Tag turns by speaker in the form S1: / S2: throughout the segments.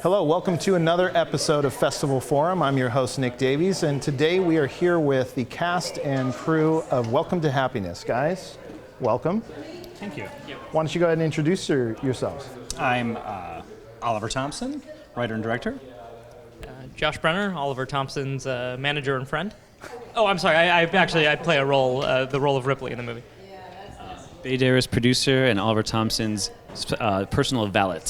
S1: Hello, welcome to another episode of Festival Forum. I'm your host, Nick Davies, and today we are here with the cast and crew of Welcome to Happiness. Guys, welcome.
S2: Thank you.
S1: Why don't you go ahead and introduce yourselves?
S2: I'm Oliver Thompson, writer and director.
S3: Josh Brenner, Oliver Thompson's manager and friend. Oh, I'm sorry. I play a role, the role of Ripley in the movie.
S4: Baydaris, producer, and Oliver Thompson's personal valet.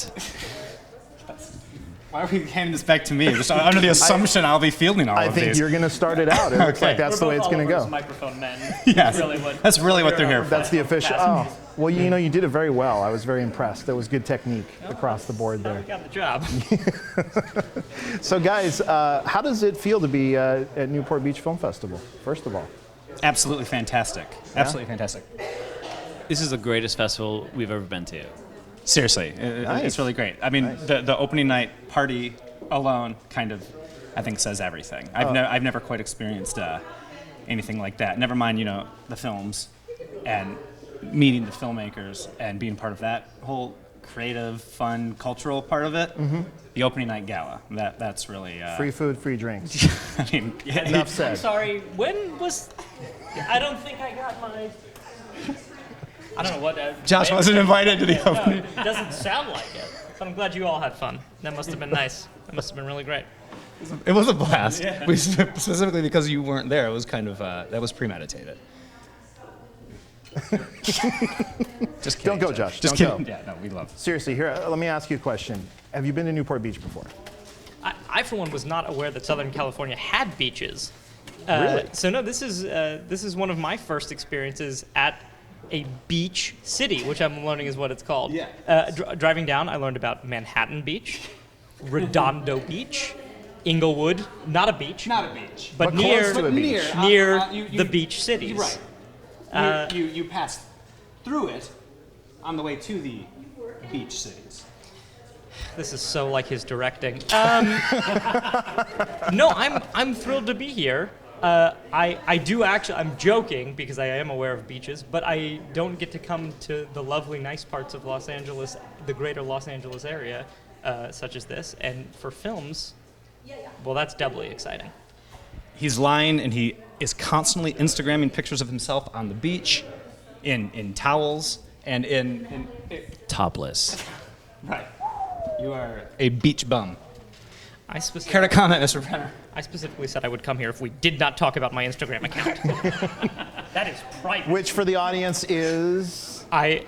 S2: Why are we handing this back to me? Just under the assumption I'll be fielding all of these.
S1: I think you're going to start it out. It looks like that's the way it's going to go.
S3: Microphone men.
S2: Yes,
S3: That's
S2: really what they're here for.
S1: That's the official. Oh, well, you did it very well. I was very impressed. There was good technique across the board there.
S3: We got the job.
S1: So, guys, how does it feel to be at Newport Beach Film Festival? First of all,
S2: Absolutely fantastic. Absolutely fantastic.
S4: This is the greatest festival we've ever been to.
S2: Seriously,
S1: Nice.
S2: it's really great. I mean,
S1: Nice.
S2: the opening night party alone kind of, I think, says everything. I've never quite experienced anything like that. Never mind, the films and meeting the filmmakers and being part of that whole creative, fun, cultural part of it. Mm-hmm. The opening night gala, that's really...
S1: free food, free drinks.
S2: I mean,
S1: Enough said.
S3: I'm sorry. When was? I don't think I got my. I don't know what.
S2: Josh wasn't invited to the
S3: No,
S2: opening.
S3: it doesn't sound like it. But I'm glad you all had fun. That must have been nice. That must have been really great.
S5: It was a blast. Yeah. Specifically because you weren't there, it was kind of, that was premeditated.
S2: Just kidding.
S1: Don't go, Josh.
S2: Just
S1: Don't
S2: kidding.
S1: go.
S2: Yeah, no, we love it.
S1: Seriously, here, let me ask you a question. Have you been to Newport Beach before?
S3: I for one, was not aware that Southern California had beaches.
S1: Really?
S3: So no, this is one of my first experiences at a beach city, which I'm learning is what it's called.
S2: Yeah.
S3: Driving down, I learned about Manhattan Beach, Redondo Beach, Inglewood, not a beach,
S2: Not a beach.
S3: but
S1: But close
S3: near
S1: to a beach.
S3: near the beach cities.
S2: You're right. You passed through it on the way to the beach cities.
S3: This is so like his directing. No, I'm thrilled to be here. I do actually, I'm joking because I am aware of beaches, but I don't get to come to the lovely, nice parts of Los Angeles, the greater Los Angeles area, such as this. And for films, well, that's doubly exciting.
S2: He's lying, and he is constantly Instagramming pictures of himself on the beach, in towels, and in
S4: Topless.
S2: right. You are a beach bum.
S3: I
S2: Care to comment, Mr. Brenner?
S3: specifically said I would come here if we did not talk about my Instagram account. That is private.
S1: Which, for the audience, is...
S3: I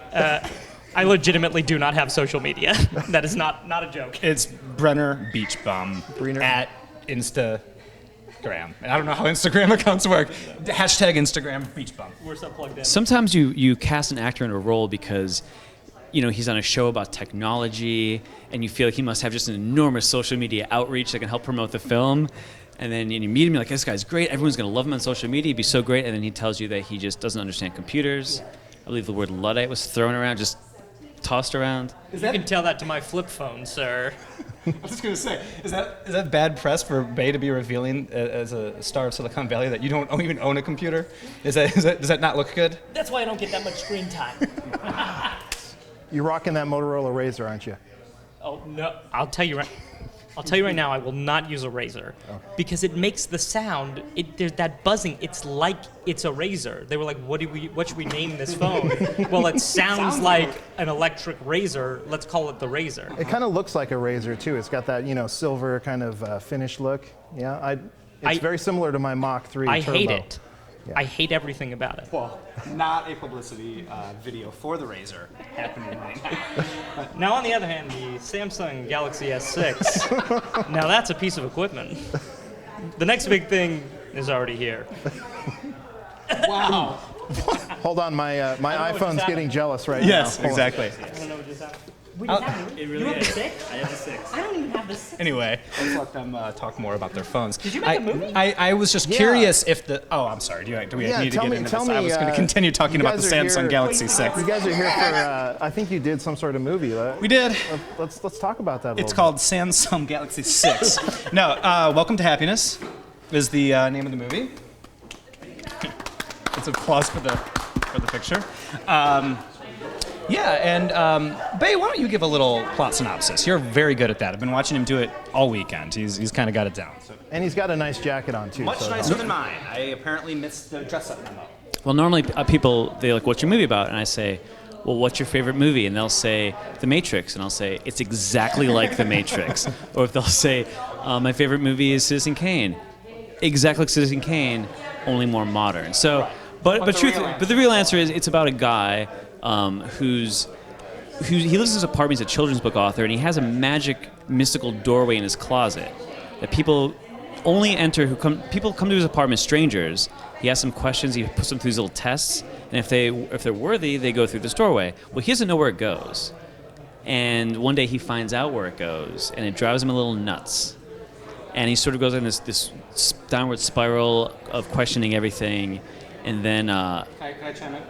S3: legitimately do not have social media. That is not a joke.
S2: It's Brenner Beach Bum
S1: Brenner.
S2: at Instagram. And I don't know how Instagram accounts work. Hashtag Instagram Beach Bum.
S3: We're so plugged in.
S4: Sometimes you cast an actor in a role because, he's on a show about technology, and you feel like he must have just an enormous social media outreach that can help promote the film. And then you meet him, you're like, this guy's great. Everyone's going to love him on social media. He'd be so great. And then he tells you that he just doesn't understand computers. I believe the word Luddite was thrown around, just tossed around.
S3: You can tell that to my flip phone, sir.
S2: I was just gonna say, is that bad press for Bay to be revealing as a star of Silicon Valley that you don't even own a computer? Does that not look good?
S3: That's why I don't get that much screen time.
S1: You're rocking that Motorola Razr, aren't you?
S3: Oh no! I'll tell you right now, I will not use a razor because it makes the sound. There's that buzzing. It's like it's a razor. They were like, "What should we name this phone?" Well, it sounds like an electric razor. Let's call it the razor.
S1: It kind of looks like a Razr, too. It's got that, silver kind of finish look. Yeah, it's very similar to my Mach 3
S3: I
S1: Turbo.
S3: hate it.
S1: Yeah.
S3: I hate everything about it.
S2: Well, not a publicity video for the Razor happening right now.
S3: Now, on the other hand, the Samsung Galaxy S6. Now that's a piece of equipment. The next big thing is already here.
S2: Wow.
S1: Hold on, my
S3: know what just
S1: iPhone's
S3: happened.
S1: getting jealous right
S2: Yes,
S1: now. Hold on.
S2: exactly.
S3: I don't know what just happened. Wait, is that new?
S4: It really
S3: You have
S4: is.
S3: the 6?
S4: I have the 6.
S3: I don't even have the 6.
S2: Anyway, let's let them talk more about their phones.
S3: Did you make a movie?
S2: I was just curious if the... Oh, I'm sorry. Do we
S1: Yeah,
S2: need to
S1: tell
S2: get
S1: me-
S2: into
S1: tell
S2: this? I
S1: me,
S2: was going to continue talking
S1: you
S2: about the
S1: guys are
S2: Samsung
S1: here-
S2: Galaxy 6.
S1: You guys are here for, I think you did some sort of movie.
S2: We did.
S1: Let's talk about that a
S2: It's
S1: little
S2: called Samsung Galaxy 6. No, Welcome to Happiness is the name of the movie. It's applause for the picture.
S5: Yeah, and Bay, why don't you give a little plot synopsis? You're very good at that. I've been watching him do it all weekend. He's kind of got it down. So.
S1: And he's got a nice jacket on too.
S2: Much
S1: so
S2: nicer than mine. I apparently missed the dress-up memo.
S4: Well, normally people, they're like, what's your movie about? And I say, well, what's your favorite movie? And they'll say, The Matrix. And I'll say, it's exactly like The Matrix. Or if they'll say, my favorite movie is Citizen Kane. Exactly like Citizen Kane, only more modern. So,
S2: Right.
S4: but the real answer is it's about a guy he lives in his apartment. He's a children's book author, and he has a magic, mystical doorway in his closet that people only enter people come to his apartment, strangers. He asks them questions. He puts them through these little tests, and if they're worthy, they go through this doorway. Well, he doesn't know where it goes, and one day he finds out where it goes, and it drives him a little nuts. And he sort of goes in this downward spiral of questioning everything, and then.
S2: Can I chime in?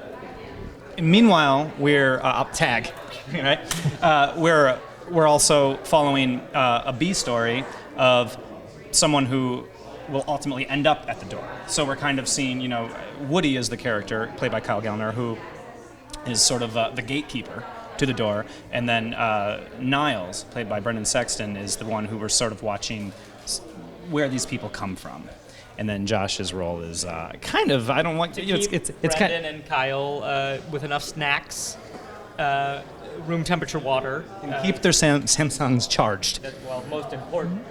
S2: Meanwhile, we're up tag, right? We're also following a B story of someone who will ultimately end up at the door. So we're kind of seeing, Woody is the character played by Kyle Gallner, who is sort of the gatekeeper to the door, and then Niles, played by Brendan Sexton, is the one who we're sort of watching where these people come from. And then Josh's role is kind of, I don't want to, it's
S3: Brandon
S2: kind
S3: and Kyle with enough snacks, room temperature water.
S2: keep their Samsungs charged.
S3: That's, well, most important.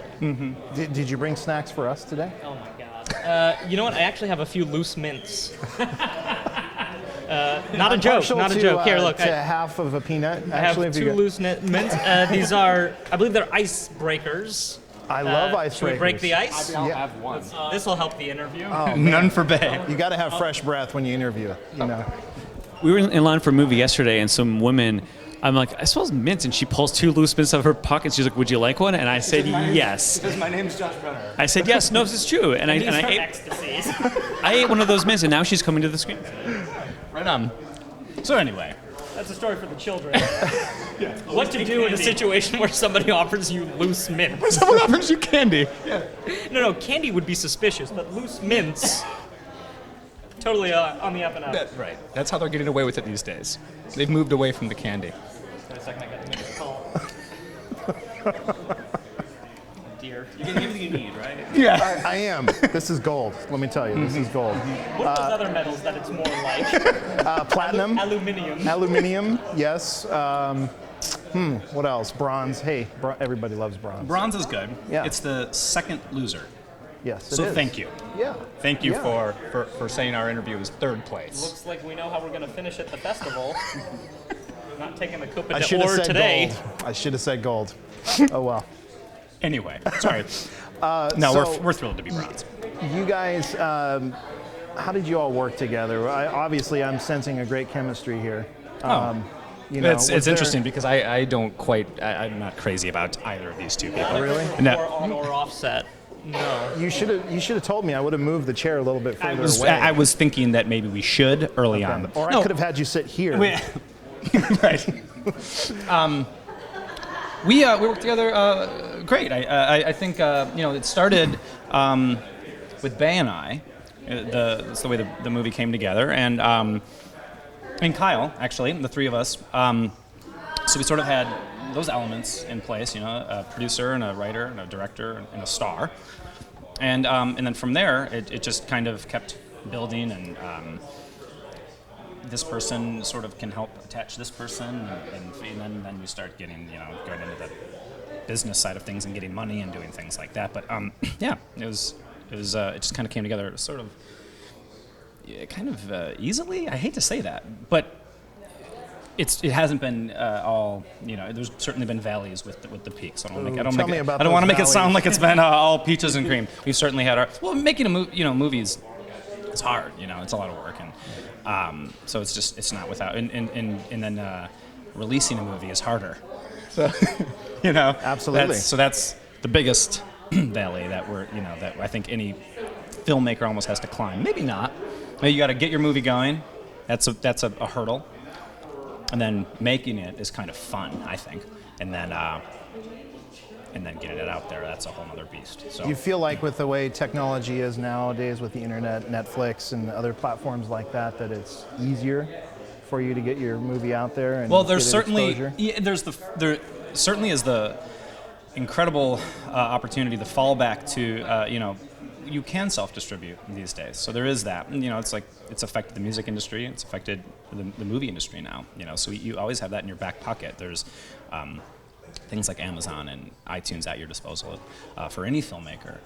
S1: Did you bring snacks for us today?
S3: Oh my God. You know what? I actually have a few loose mints. Not a joke.
S1: Partial
S3: Not a
S1: to,
S3: joke. Here, look.
S1: to half of a peanut.
S3: I have
S1: Actually, if you
S3: two
S1: got-
S3: loose mints. These are, I believe they're ice breakers.
S1: I love ice
S3: Should we break
S1: breakers.
S3: the ice?
S2: I'll have one.
S3: This will help the interview.
S2: None for Bay.
S1: You got to have fresh breath when you interview.
S4: We were in line for a movie yesterday, and some woman, I'm like, I suppose mints, and she pulls two loose mints out of her pocket. She's like, would you like one? And I said, yes.
S2: Because my name's Josh Brenner.
S4: I said, yes, no, this is true. And I
S3: These are
S4: ate,
S3: ecstasies.
S4: I ate one of those mints, and now she's coming to the screen.
S2: Right on. So anyway,
S3: That's a story for the children. What to do in a situation where somebody offers you loose mints?
S5: Someone offers you candy.
S3: No, candy would be suspicious, but loose mints, totally on the up and up.
S5: Right. That's how they're getting away with it these days. They've moved away from the candy.
S3: Wait a second, I got to make a call. Dear.
S4: You get everything you need, right?
S5: Yeah.
S1: I am. This is gold. Let me tell you, this is gold.
S3: What are those other metals that it's more like?
S1: Platinum,
S3: Aluminium.
S1: aluminium, yes. What else? Bronze. Hey, everybody loves bronze.
S2: bronze is good.
S1: Yeah.
S2: It's the second loser.
S1: Yes, it
S2: So
S1: is.
S2: thank you.
S1: Yeah.
S2: Thank you
S1: Yeah.
S5: For saying our interview was third place.
S3: Looks like we know how we're going to finish at the festival. Not taking the Coupe
S1: I should have
S3: d'Or
S1: said
S3: today.
S1: gold. I should have said gold. Oh well.
S2: Anyway, sorry. No,
S1: so-
S2: we're thrilled to be bronze.
S1: You guys, how did you all work together? Obviously, I'm sensing a great chemistry here.
S2: It's
S1: was there-
S2: interesting because I'm not crazy about either of these two people.
S1: Really?
S2: No.
S3: Or on or offset. No.
S1: You should have told me. I would have moved the chair a little bit further away.
S2: I was thinking that maybe we should early on.
S1: Okay. Or
S2: No.
S1: I could have had you sit here.
S2: Right. We worked together great. I think it started with Bay and I. That's the way the movie came together, and Kyle, actually, the three of us. So we sort of had those elements in place, a producer and a writer and a director and a star, and then from there it just kind of kept building, and this person sort of can help attach this person, and then you start getting going into the business side of things and getting money and doing things like that. But yeah, it just kind of came together sort of easily. I hate to say that, but it hasn't been all. There's certainly been valleys with the peaks. I don't want to make it sound like it's been all peaches and cream. We've certainly had making a movies. It's hard. It's a lot of work, and so it's not without. And then releasing a movie is harder. So
S1: Absolutely.
S2: That's the biggest valley that that I think any filmmaker almost has to climb. Maybe not. Maybe you got to get your movie going. That's a hurdle. And then making it is kind of fun, I think. And then getting it out there, that's a whole other beast. So
S1: You feel like with the way technology is nowadays with the internet, Netflix, and other platforms like that, that it's easier for you to get your movie out there? And
S5: Well, there's
S1: get it
S5: certainly
S1: exposure?
S5: there certainly is the incredible opportunity, the fallback to you can self-distribute these days. So there is that. And, it's affected the music industry. It's affected the movie industry now. So you always have that in your back pocket. There's things like Amazon and iTunes at your disposal for any filmmaker.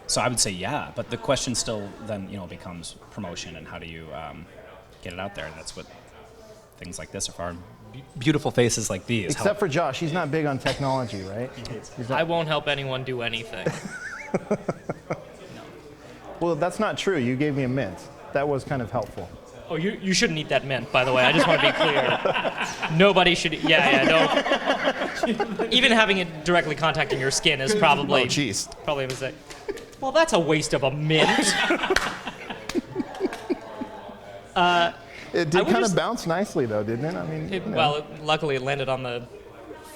S5: So I would say yeah, but the question still then becomes promotion and how do you get it out there, and that's what things like this are for. Beautiful faces like these.
S1: Except for Josh, he's not big on technology, right?
S3: I won't help anyone do anything.
S1: Well, that's not true. You gave me a mint. That was kind of helpful.
S3: Oh, you shouldn't eat that mint, by the way. I just want to be clear. Nobody should. No. Even having it directly contacting your skin is probably a mistake. Well, that's a waste of a mint.
S1: It did kind of bounce nicely, though, didn't it? I mean,
S3: luckily it landed on the.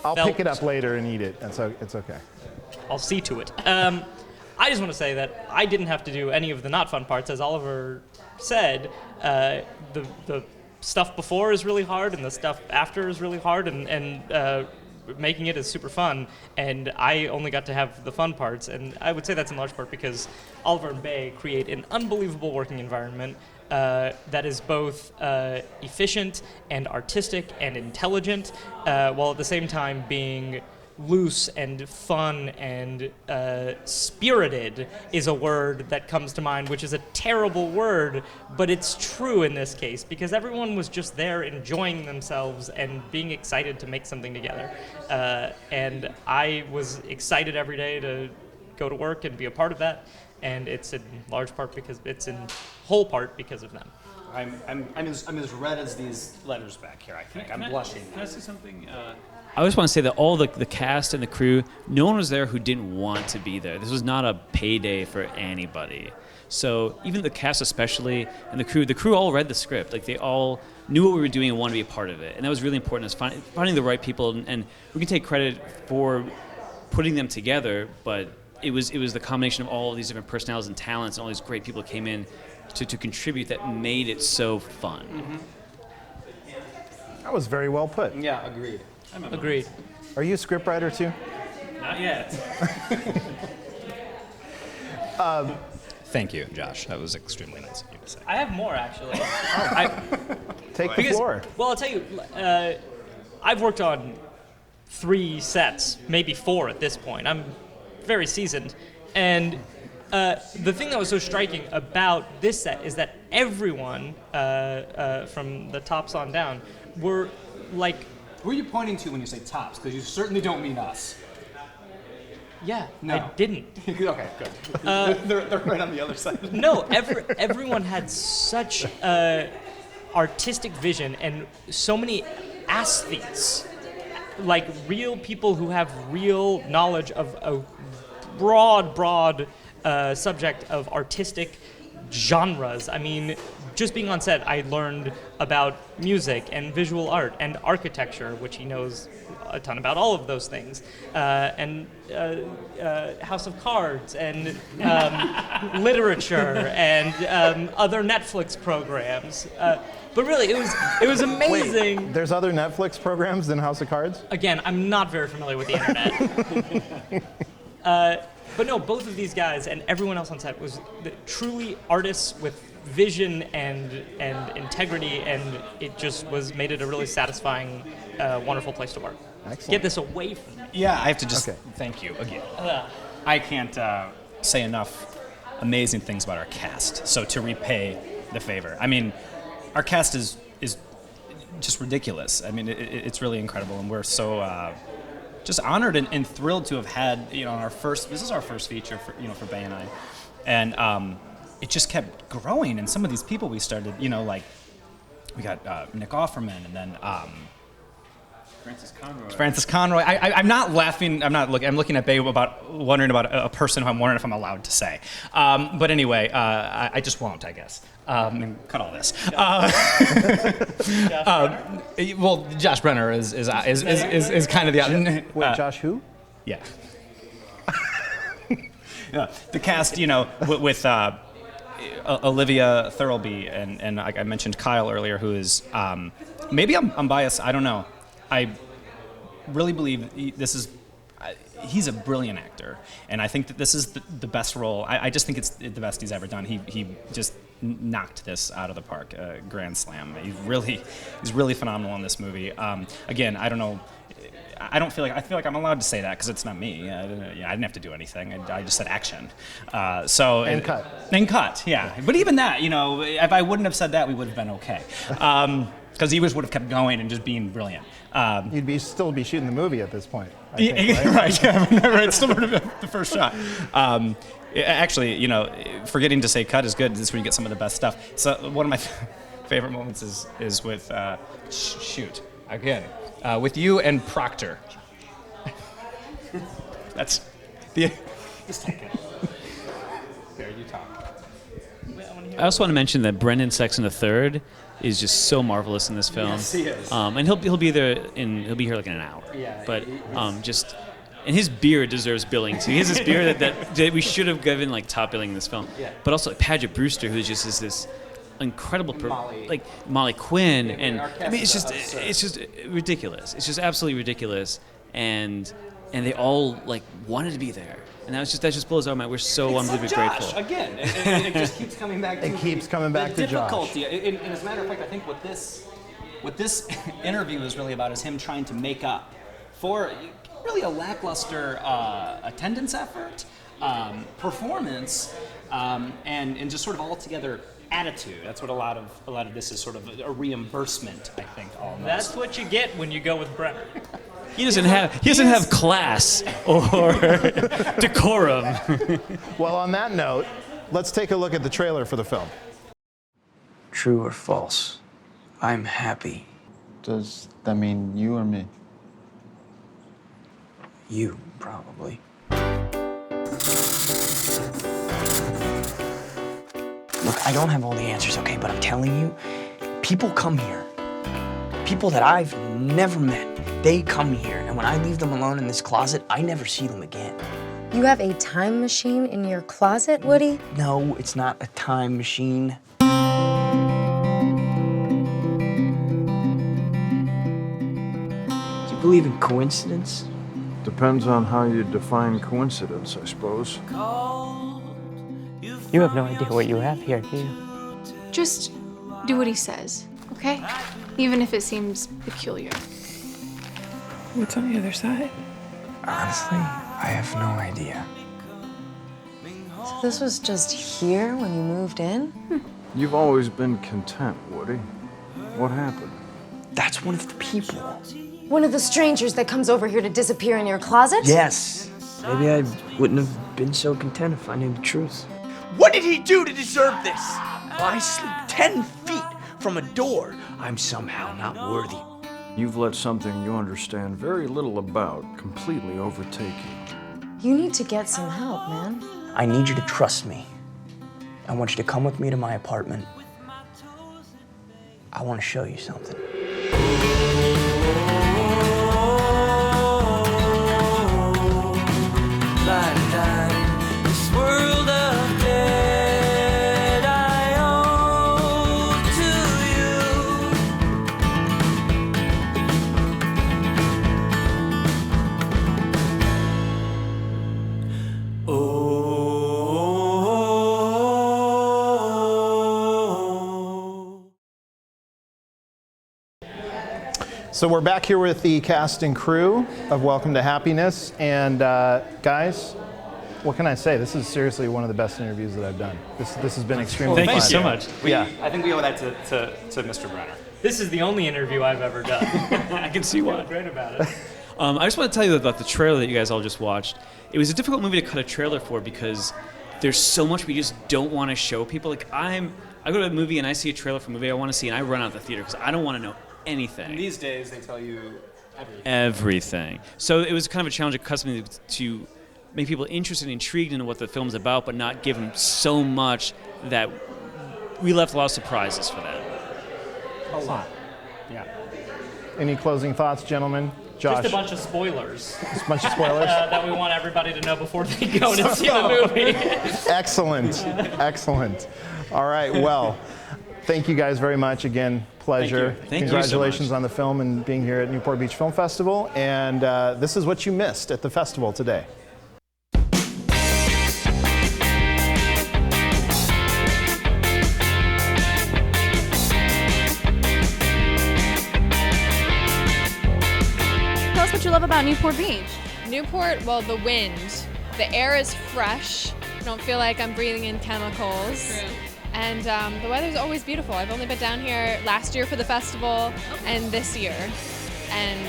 S1: I'll pick it up later and eat it, and so it's okay.
S3: I'll see to it. I just want to say that I didn't have to do any of the not fun parts, as Oliver said. The stuff before is really hard, and the stuff after is really hard, and making it is super fun. And I only got to have the fun parts, and I would say that's in large part because Oliver and Bay create an unbelievable working environment that is both efficient and artistic and intelligent, while at the same time being loose and fun and spirited is a word that comes to mind, which is a terrible word, but it's true in this case because everyone was just there enjoying themselves and being excited to make something together. And I was excited every day to go to work and be a part of that, and it's in large part because it's in whole part because of them.
S5: I'm as red as these letters back here, I think. I'm blushing.
S4: Can I say something? I just want to say that all the cast and the crew, no one was there who didn't want to be there. This was not a payday for anybody. So even the cast especially, and the crew all read the script. Like, they all knew what we were doing and wanted to be a part of it. And that was really important, is finding the right people. And we can take credit for putting them together, but it was the combination of all of these different personalities and talents and all these great people came in to contribute that made it so fun.
S5: Mm-hmm.
S1: That was very well put.
S5: Yeah, agreed.
S3: Agreed.
S1: Are you a scriptwriter too?
S4: Not yet.
S5: Thank you, Josh. That was extremely nice of you to say.
S3: I have more, actually.
S1: Take the floor.
S3: Well, I'll tell you, I've worked on 3 sets, maybe 4 at this point. I'm very seasoned. And the thing that was so striking about this set is that everyone, from the tops on down, were like...
S5: Who are you pointing to when you say tops? Because you certainly don't mean us.
S3: Yeah,
S5: No.
S3: I didn't.
S5: Okay, good. They're right on the other side.
S3: No, everyone had such artistic vision and so many aesthetes, like real people who have real knowledge of a broad subject of artistic genres. I mean, just being on set, I learned about music and visual art and architecture, which he knows a ton about all of those things, and House of Cards and literature and other Netflix programs. But really, it was amazing.
S1: Wait, there's other Netflix programs than House of Cards?
S3: Again, I'm not very familiar with the internet. But no, both of these guys and everyone else on set was truly artists with vision and integrity, and it just made it a really satisfying, wonderful place to work.
S1: Excellent.
S3: Get this away from me.
S5: Yeah, I have to just
S1: Okay.
S5: thank you again. I can't say enough amazing things about our cast. So to repay the favor, I mean, our cast is just ridiculous. I mean, it's really incredible, and we're so just honored and thrilled to have had this is our first feature for Bay and I, and it just kept growing. And some of these people we started, like we got Nick Offerman, and then Francis Conroy. I'm not laughing. I'm looking at Bay wondering about a person who I'm wondering if I'm allowed to say. But anyway, I just won't, I guess. And cut all this. Well, Josh Brenner is kind of the.
S1: Wait, Josh who?
S5: Yeah. Yeah. The cast, with Olivia Thirlby and like I mentioned Kyle earlier, who is maybe I'm biased. I don't know. I really believe he's a brilliant actor, and I think that this is the best role. I just think it's the best he's ever done. He just knocked this out of the park, grand slam. He's really phenomenal in this movie. Again, I don't know. I feel like I'm allowed to say that because it's not me. I didn't have to do anything. I just said action.
S1: And cut.
S5: And cut, yeah. But even that, if I wouldn't have said that, we would have been okay. Because he would have kept going and just being brilliant.
S1: You'd still be shooting the movie at this point, I think, right?
S5: Right, yeah, right. Still would have been the first shot. Actually, forgetting to say cut is good. This is where you get some of the best stuff. So one of my favorite moments is with, with you and Proctor. That's the... Just take it. There, you talk.
S4: I also want to mention that Brendan Sexton III is just so marvelous in this film.
S5: Yes, he is.
S4: And he'll be here like in an hour.
S5: Yeah,
S4: But and his beard deserves billing too. He has this beard that we should have given like top billing in this film.
S5: Yeah.
S4: But also Paget Brewster, who's just is this incredible Molly Quinn, and I mean it's just ridiculous. It's just absolutely ridiculous, and they all like wanted to be there. And that just blows our mind. We're so unbelievably grateful.
S5: Again, it just keeps coming back to
S1: It keeps coming back to Josh.
S5: difficulty. And as a matter of fact, I think what this interview is really about is him trying to make up for really a lackluster attendance effort, performance, and just sort of altogether attitude. That's what a lot of this is, sort of a reimbursement, I think. Almost.
S3: That's what you get when you go with Brenner.
S4: He doesn't have class or decorum.
S1: Well, on that note, let's take a look at the trailer for the film.
S6: True or false? I'm happy.
S7: Does that mean you or me?
S6: You, probably. Look, I don't have all the answers, okay? But I'm telling you, people come here. People that I've never met, they come here. And when I leave them alone in this closet, I never see them again.
S8: You have a time machine in your closet, Woody?
S6: No, it's not a time machine. Do you believe in coincidence?
S9: Depends on how you define coincidence, I suppose.
S10: You have no idea what you have here, do you?
S11: Just do what he says, okay? Even if it seems peculiar.
S10: What's on the other side?
S6: Honestly, I have no idea.
S8: So this was just here when you moved in?
S9: You've always been content, Woody. What happened?
S6: That's one of the people.
S8: One of the strangers that comes over here to disappear in your closet?
S6: Yes. Maybe I wouldn't have been so content if I knew the truth. What did he do to deserve this? I sleep 10 feet from a door. I'm somehow not worthy.
S9: You've let something you understand very little about completely overtake you.
S8: You need to get some help, man.
S6: I need you to trust me. I want you to come with me to my apartment. I want to show you something.
S1: So we're back here with the cast and crew of Welcome to Happiness, and guys, what can I say? This is seriously one of the best interviews that I've done. This has been extremely fun.
S4: Thank you so much.
S5: I think we owe that to Mr. Brenner.
S3: This is the only interview I've ever done.
S4: I can see why.
S3: I feel great about it.
S4: I just want to tell you about the trailer that you guys all just watched. It was a difficult movie to cut a trailer for because there's so much we just don't want to show people. Like I go to a movie and I see a trailer for a movie I want to see and I run out of the theater because I don't want to know anything.
S5: These days, they tell you
S4: everything. So it was kind of a challenge of custom to make people interested and intrigued in what the film's about, but not give them so much that we left a lot of surprises for them.
S5: a lot. Yeah.
S1: Any closing thoughts, gentlemen? Josh.
S3: Just a bunch of spoilers.
S1: Just a bunch of spoilers?
S3: That we want everybody to know before they go to see the movie.
S1: Excellent. Excellent. All right. Well, thank you guys very much. Again, pleasure.
S4: Thank you
S1: Congratulations
S4: so much.
S1: on the film and being here at Newport Beach Film Festival. And this is what you missed at the festival today.
S12: Tell us what you love about Newport Beach.
S13: Newport, well, the wind. The air is fresh. I don't feel like I'm breathing in chemicals.
S12: True.
S13: And the weather's always beautiful. I've only been down here last year for the festival and this year. And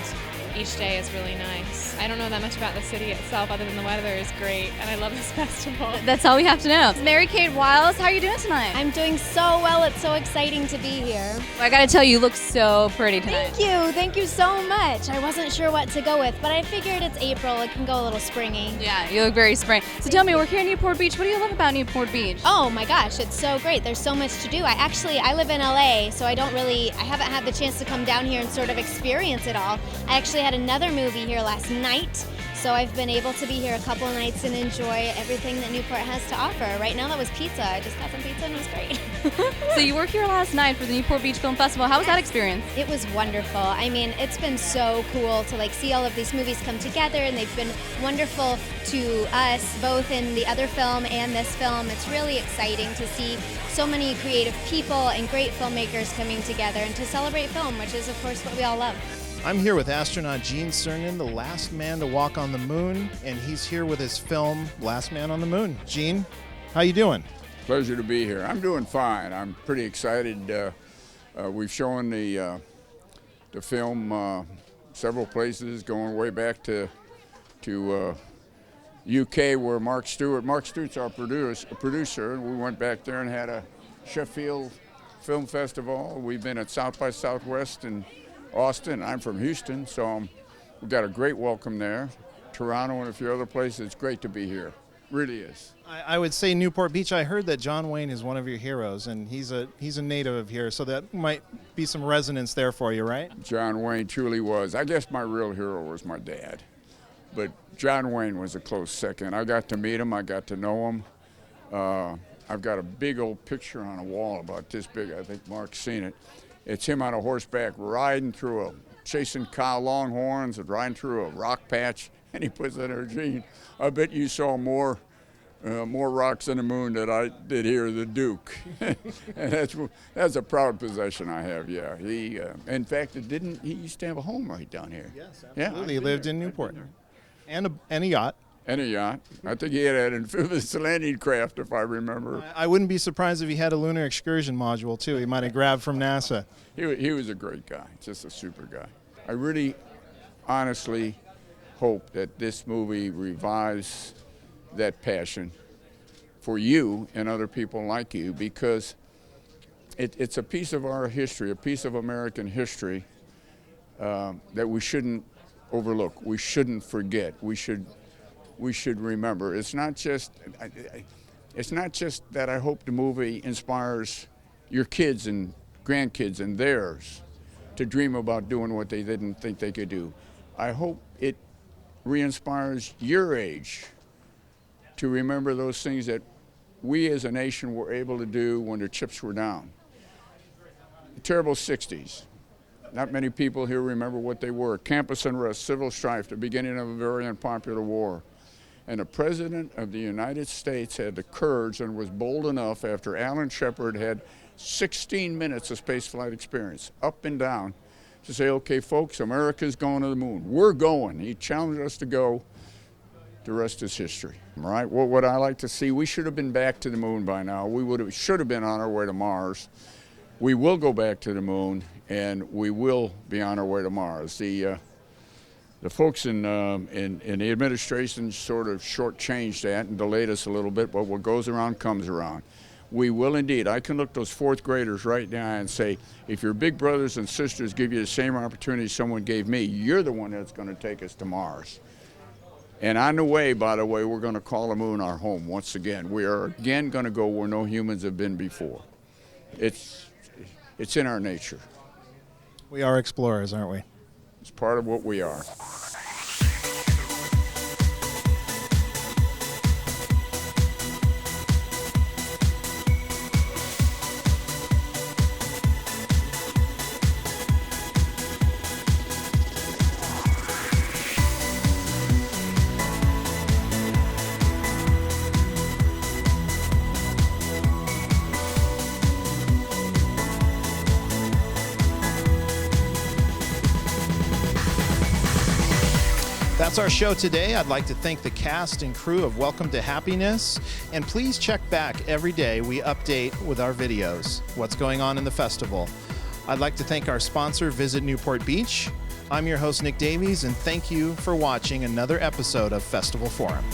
S13: each day is really nice. I don't know that much about the city itself other than the weather is great and I love this festival.
S12: That's all we have to know. Mary Kate Wiles, how are you doing tonight?
S14: I'm doing so well. It's so exciting to be here.
S12: Well, I gotta tell you, you look so pretty tonight.
S14: Thank you. Thank you so much. I wasn't sure what to go with, but I figured it's April. It can go a little springy.
S12: Yeah, you look very spring. So tell me, we're here in Newport Beach. What do you love about Newport Beach?
S14: Oh my gosh, it's so great. There's so much to do. I live in LA, so I haven't had the chance to come down here and sort of experience it all. I actually had another movie here last night. So I've been able to be here a couple of nights and enjoy everything that Newport has to offer. Right now that was pizza. I just got some pizza and it was great.
S12: So you were here last night for the Newport Beach Film Festival. How was that experience?
S14: It was wonderful. I mean, it's been so cool to see all of these movies come together, and they've been wonderful to us, both in the other film and this film. It's really exciting to see so many creative people and great filmmakers coming together and to celebrate film, which is of course what we all love.
S1: I'm here with astronaut Gene Cernan, the last man to walk on the moon, and he's here with his film, Last Man on the Moon. Gene, how you doing?
S15: Pleasure to be here. I'm doing fine. I'm pretty excited. We've shown the film several places, going way back to UK, where Mark Stewart's our producer, and we went back there and had a Sheffield Film Festival. We've been at South by Southwest and Austin. I'm from Houston, so we've got a great welcome there. Toronto and a few other places. It's great to be here. Really is.
S1: I would say Newport Beach. I heard that John Wayne is one of your heroes, and he's a native of here, so that might be some resonance there for you, right?
S15: John Wayne truly was. I guess my real hero was my dad, but John Wayne was a close second. I got to meet him. I got to know him. I've got a big old picture on a wall about this big. I think Mark's seen it. It's him on a horseback chasing cow longhorns and riding through a rock patch, and he puts in there, Gene, I bet you saw more rocks on the moon than I did here at the Duke. And that's a proud possession I have, yeah. He, in fact, he used to have a home right down here.
S1: Yes, absolutely. Yeah, he lived in Newport. And a yacht.
S15: And a yacht. I think he had an amphibious landing craft, if I remember.
S1: I wouldn't be surprised if he had a lunar excursion module, too. He might have grabbed from NASA.
S15: He was a great guy, just a super guy. I really, honestly hope that this movie revives that passion for you and other people like you, because it's a piece of our history, a piece of American history that we shouldn't overlook. We shouldn't forget. We should remember. It's not just that I hope the movie inspires your kids and grandkids and theirs to dream about doing what they didn't think they could do. I hope it re-inspires your age to remember those things that we as a nation were able to do when the chips were down. The terrible 60s. Not many people here remember what they were. Campus unrest, civil strife, the beginning of a very unpopular war. And the President of the United States had the courage and was bold enough, after Alan Shepard had 16 minutes of spaceflight experience, up and down, to say, okay, folks, America's going to the moon. We're going. He challenged us to go. The rest is history, right? What would I like to see? We should have been back to the moon by now. We should have been on our way to Mars. We will go back to the moon, and we will be on our way to Mars. The folks in the administration sort of shortchanged that and delayed us a little bit, but what goes around comes around. We will indeed. I can look those fourth graders right now and say, if your big brothers and sisters give you the same opportunity someone gave me, you're the one that's going to take us to Mars. And on the way, by the way, we're going to call the moon our home once again. We are again going to go where no humans have been before. It's in our nature.
S1: We are explorers, aren't we?
S15: It's part of what we are.
S1: That's our show today. I'd like to thank the cast and crew of Welcome to Happiness. And please check back every day. We update with our videos what's going on in the festival. I'd like to thank our sponsor, Visit Newport Beach. I'm your host, Nick Davies, and thank you for watching another episode of Festival Forum.